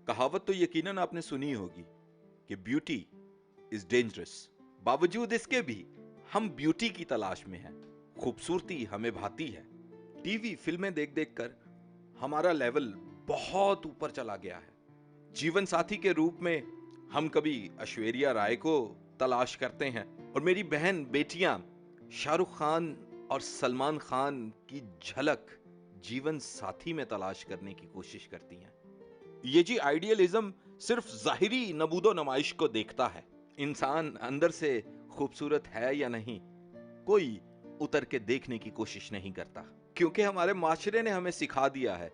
कहावत तो यकीनन आपने सुनी होगी कि ब्यूटी इज डेंजरस। बावजूद इसके भी हम ब्यूटी की तलाश में हैं। खूबसूरती हमें भाती है। टीवी फिल्में देख देख कर हमारा लेवल बहुत ऊपर चला गया है। जीवन साथी के रूप में हम कभी ऐश्वर्या राय को तलाश करते हैं और मेरी बहन बेटियां शाहरुख खान और सलमान खान की झलक जीवन साथी में तलाश करने की कोशिश करती हैं। ये जी आइडियलिज्म सिर्फ जाहिरी नबूदो नमाइश को देखता है। इंसान अंदर से खूबसूरत है या नहीं, कोई उतर के देखने की कोशिश नहीं करता, क्योंकि हमारे माशरे ने हमें सिखा दिया है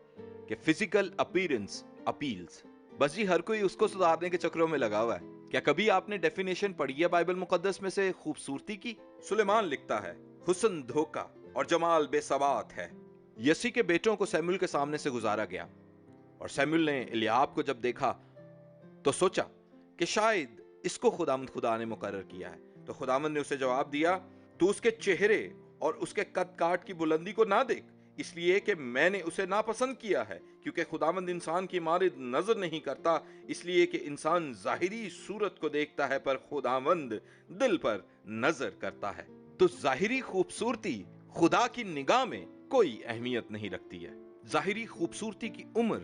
कि फिजिकल अपीयरेंस अपील्स। बस जी हर कोई उसको सुधारने के चक्रों में लगा हुआ है। क्या कभी आपने डेफिनेशन पढ़ी है बाइबल मुकद्दस में से खूबसूरती की? सुलेमान लिखता है, हुस्न धोखा और जमाल बेसवात है। यसी के बेटों को सैमुअल के सामने से गुजारा गया और सैमुअल ने इलियाब को जब देखा तो सोचा कि शायद इसको खुदा ने मुकर्रर किया है। तो खुदावंद ने उसे जवाब दिया, तू उसके चेहरे और उसके कद काट की बुलंदी को ना देख, इसलिए कि मैंने उसे नापसंद किया है। क्योंकि खुदावंद इंसान की मारिद नजर नहीं करता, इसलिए कि इंसान जाहिरी सूरत को देखता है, पर खुदावंद दिल पर नजर करता है। तो जाहिरी खूबसूरती खुदा की निगाह में कोई अहमियत नहीं रखती है। जाहिरी खूबसूरती की उम्र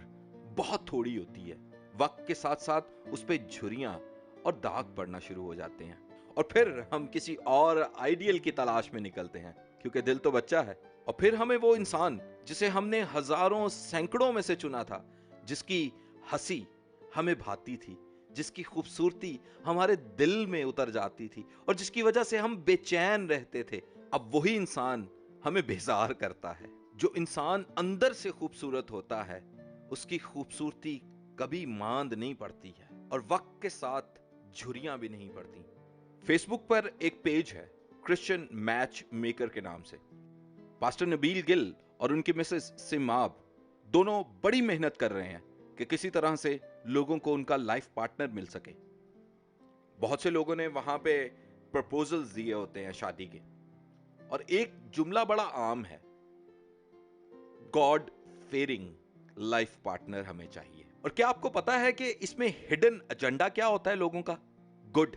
बहुत थोड़ी होती है। वक्त के साथ साथ उस पे झुर्रियां और दाग पड़ना शुरू हो जाते हैं और फिर हम किसी और आइडियल की तलाश में निकलते हैं, क्योंकि दिल तो बच्चा है। और फिर हमें वो इंसान जिसे हमने हजारों सैकड़ों में से चुना था, जिसकी हंसी हमें भाती थी, जिसकी खूबसूरती हमारे दिल में उतर जाती थी और जिसकी वजह से हम बेचैन रहते थे, अब वही इंसान हमें बेजार करता है। जो इंसान अंदर से खूबसूरत होता है उसकी खूबसूरती कभी मांद नहीं पड़ती है और वक्त के साथ झुर्रियां भी नहीं पड़ती। फेसबुक पर एक पेज है क्रिश्चियन मैच मेकर के नाम से। पास्टर नबील गिल और उनकी मिसेस सिमाब दोनों बड़ी मेहनत कर रहे हैं कि किसी तरह से लोगों को उनका लाइफ पार्टनर मिल सके। बहुत से लोगों ने वहां पे प्रपोजल्स दिए होते हैं शादी के, और एक जुमला बड़ा आम है, गॉड फेयरिंग लाइफ पार्टनर हमें चाहिए। और क्या आपको पता है कि इसमें हिडन एजेंडा क्या होता है लोगों का? Good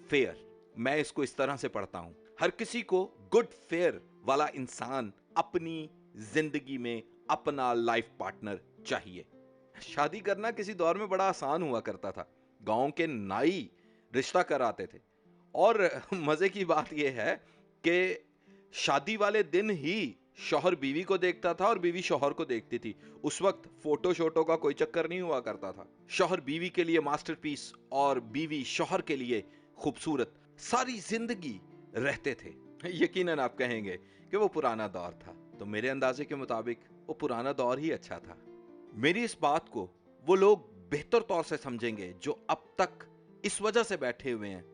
fair. मैं इसको इस तरह से पढ़ता हूं, हर किसी को गुड फेयर वाला इंसान अपनी जिंदगी में अपना लाइफ पार्टनर चाहिए। शादी करना किसी दौर में बड़ा आसान हुआ करता था। गांव के नाई रिश्ता कराते थे और मजे की बात यह है कि शादी वाले दिन ही शौहर बीवी को देखता था और बीवी शौहर को देखती थी। उस वक्त फोटो शोटो का कोई चक्कर नहीं हुआ करता था। शौहर बीवी के लिए मास्टरपीस और बीवी शौहर के लिए खूबसूरत सारी जिंदगी रहते थे। यकीनन आप कहेंगे कि वो पुराना दौर था, तो मेरे अंदाजे के मुताबिक वो पुराना दौर ही अच्छा था। मेरी इस बात को वो लोग बेहतर तौर से समझेंगे जो अब तक इस वजह से बैठे हुए हैं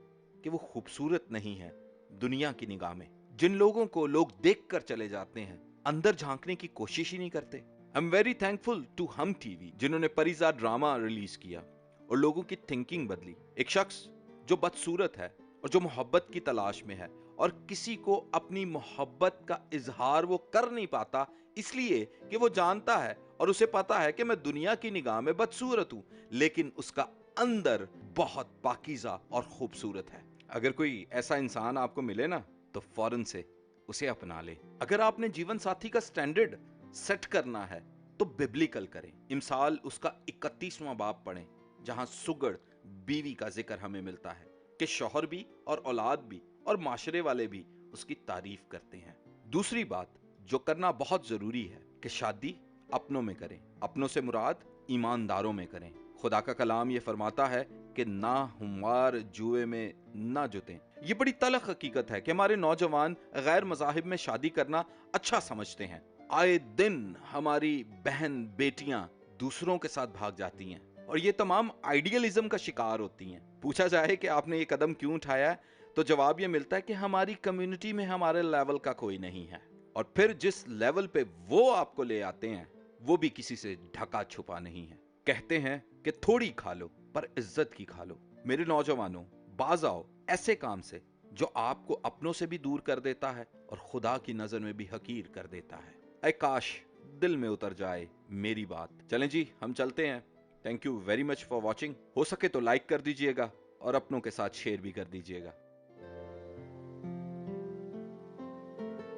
कि वो खूबसूरत नहीं है दुनिया की निगाह में। जिन लोगों को लोग देख कर चले जाते हैं, अंदर झांकने की कोशिश ही नहीं करते। I am very thankful to Hum TV, जिन्होंने परिजा ड्रामा रिलीज किया और लोगों की थिंकिंग बदली। एक शख्स जो बदसूरत है और जो मोहब्बत की तलाश में है और किसी को अपनी मोहब्बत का इजहार वो कर नहीं पाता, इसलिए कि वो जानता है और उसे पता है कि मैं दुनिया की निगाह में बदसूरत हूं, लेकिन उसका अंदर बहुत पाकीज़ा और खूबसूरत है। अगर कोई ऐसा इंसान आपको मिले ना, तो फौरन से उसे अपना ले। अगर आपने जीवन साथी का स्टैंडर्ड सेट करना है तो बिब्लिकल करें। इमसाल उसका 31वां बाब पढ़ें, जहां सुगड़ बीवी का जिक्र हमें मिलता है कि शौहर भी और औलाद भी और माशरे वाले भी उसकी तारीफ करते हैं। दूसरी बात जो करना बहुत जरूरी है कि शादी अपनों में करें। अपनों से मुराद ईमानदारों में करें। खुदा का कलाम ये फरमाता है कि ना हुमार जुए में ना जुतें। ये बड़ी तलख हकीकत है कि हमारे नौजवान गैर मज़ाहिब में शादी करना अच्छा समझते हैं। आए दिन हमारी बहन बेटियां दूसरों के साथ भाग जाती हैं और ये तमाम आइडियलिज्म का शिकार होती हैं। पूछा जाए कि आपने ये कदम क्यों उठाया है, तो जवाब ये मिलता है कि हमारी कम्युनिटी में हमारे लेवल का कोई नहीं है, और फिर जिस लेवल पे वो आपको ले आते हैं वो भी किसी से ढका छुपा नहीं है। कहते हैं कि थोड़ी खा लो पर इज्जत की खा लो। मेरे नौजवानों, बाज आओ ऐसे काम से जो आपको अपनों से भी दूर कर देता है और खुदा की नजर में भी हकीर कर देता है। ऐ काश दिल में उतर जाए मेरी बात। चलें जी, हम चलते हैं thank you very much for watching. हो सके तो लाइक कर दीजिएगा और अपनों के साथ शेयर भी कर दीजिएगा।